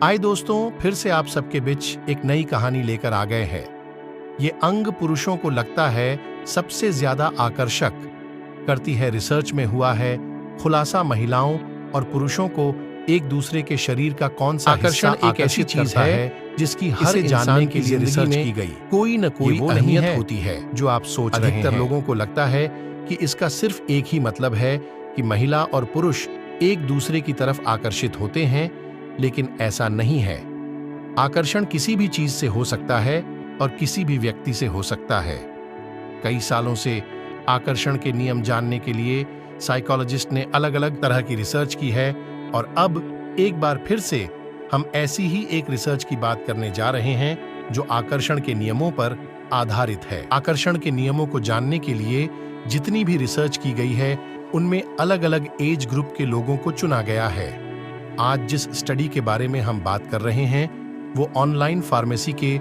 आए दोस्तों, फिर से आप सबके बीच एक नई कहानी लेकर आ गए हैं। ये अंग पुरुषों को लगता है सबसे ज्यादा आकर्षक करती है। रिसर्च में हुआ है खुलासा महिलाओं और पुरुषों को एक दूसरे के शरीर का कौन सा आकर्षण एक ऐसी चीज है जिसकी हर जानने के लिए रिसर्च की गई कोई न कोई वो अहमियत होती है जो आप सोच रहे हैं। अधिकतर लोगों को लगता है कि इसका सिर्फ एक ही मतलब है कि महिला और पुरुष एक दूसरे की तरफ आकर्षित होते हैं, लेकिन ऐसा नहीं है। आकर्षण किसी भी चीज से हो सकता है और किसी भी व्यक्ति से हो सकता है। कई सालों से आकर्षण के नियम जानने के लिए साइकोलॉजिस्ट ने अलग अलग तरह की रिसर्च की है और अब एक बार फिर से हम ऐसी ही एक रिसर्च की बात करने जा रहे हैं जो आकर्षण के नियमों पर आधारित है। आकर्षण के नियमों को जानने के लिए जितनी भी रिसर्च की गई है उनमें अलग अलग एज ग्रुप के लोगों को चुना गया है। आज जिस स्टडी के बारे में हम बात कर रहे हैं वो ऑनलाइन फार्मेसी के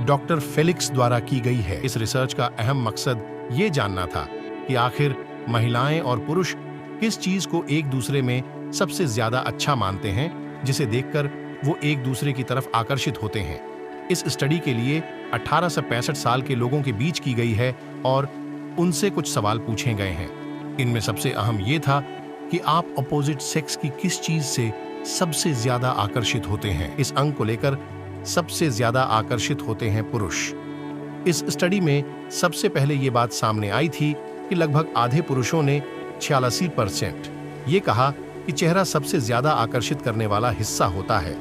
डॉक्टर फेलिक्स द्वारा की गई है। इस रिसर्च का अहम मकसद ये जानना था कि आखिर महिलाएं और पुरुष किस चीज को एक दूसरे में सबसे ज्यादा अच्छा मानते हैं, जिसे देखकर वो एक दूसरे की तरफ आकर्षित होते हैं। इस स्टडी के लिए 18 से 65 साल के लोगों के बीच की गई है और उनसे कुछ सवाल पूछे गए हैं। इनमें सबसे अहम ये था कि आप अपोजिट सेक्स की किस चीज से सबसे ज्यादा आकर्षित होते हैं। इस अंग को लेकर सबसे ज्यादा आकर्षित होते हैं पुरुष। इस स्टडी में सबसे पहले ये बात सामने आई थी कि लगभग आधे पुरुषों ने 86% ये कहा कि चेहरा सबसे ज्यादा आकर्षित करने वाला हिस्सा होता है।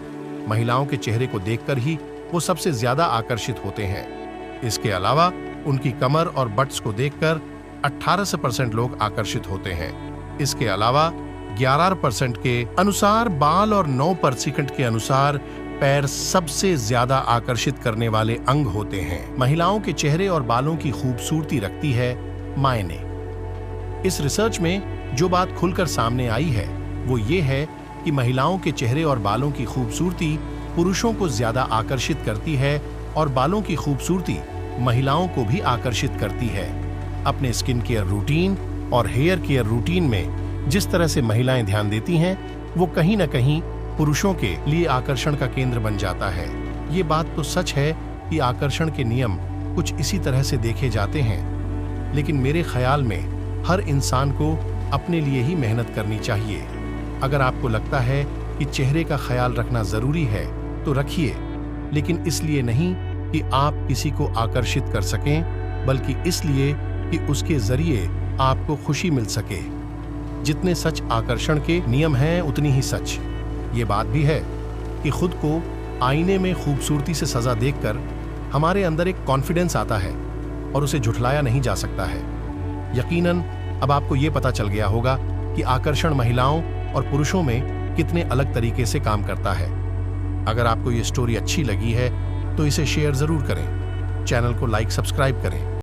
महिलाओं के चेहरे को देखकर ही वो सबसे ज्यादा आकर्षित होते हैं। इसके अलावा उनकी कमर और बट्स को देखकर 18% लोग आकर्षित होते हैं। इसके अलावा 11% के अनुसार बाल और 9% के अनुसार पैर सबसे ज्यादा आकर्षित करने वाले अंग होते हैं। महिलाओं के चेहरे और बालों की खूबसूरती रखती है मायने। इस रिसर्च में जो बात खुलकर सामने आई है वो ये है कि महिलाओं के चेहरे और बालों की खूबसूरती पुरुषों को ज्यादा आकर्षित करती है और बालों की खूबसूरती महिलाओं को भी आकर्षित करती है। अपने स्किन केयर रूटीन और हेयर केयर रूटीन में जिस तरह से महिलाएं ध्यान देती हैं वो कहीं न कहीं पुरुषों के लिए आकर्षण का केंद्र बन जाता है। ये बात तो सच है कि आकर्षण के नियम कुछ इसी तरह से देखे जाते हैं, लेकिन मेरे ख्याल में हर इंसान को अपने लिए ही मेहनत करनी चाहिए। अगर आपको लगता है कि चेहरे का ख्याल रखना जरूरी है तो रखिए, लेकिन इसलिए नहीं कि आप किसी को आकर्षित कर सकें, बल्कि इसलिए कि उसके जरिए आपको खुशी मिल सके। जितने सच आकर्षण के नियम हैं उतनी ही सच ये बात भी है कि खुद को आईने में खूबसूरती से सजा देखकर हमारे अंदर एक कॉन्फिडेंस आता है और उसे झुठलाया नहीं जा सकता है। यकीनन अब आपको ये पता चल गया होगा कि आकर्षण महिलाओं और पुरुषों में कितने अलग तरीके से काम करता है। अगर आपको ये स्टोरी अच्छी लगी है तो इसे शेयर जरूर करें, चैनल को लाइक सब्सक्राइब करें।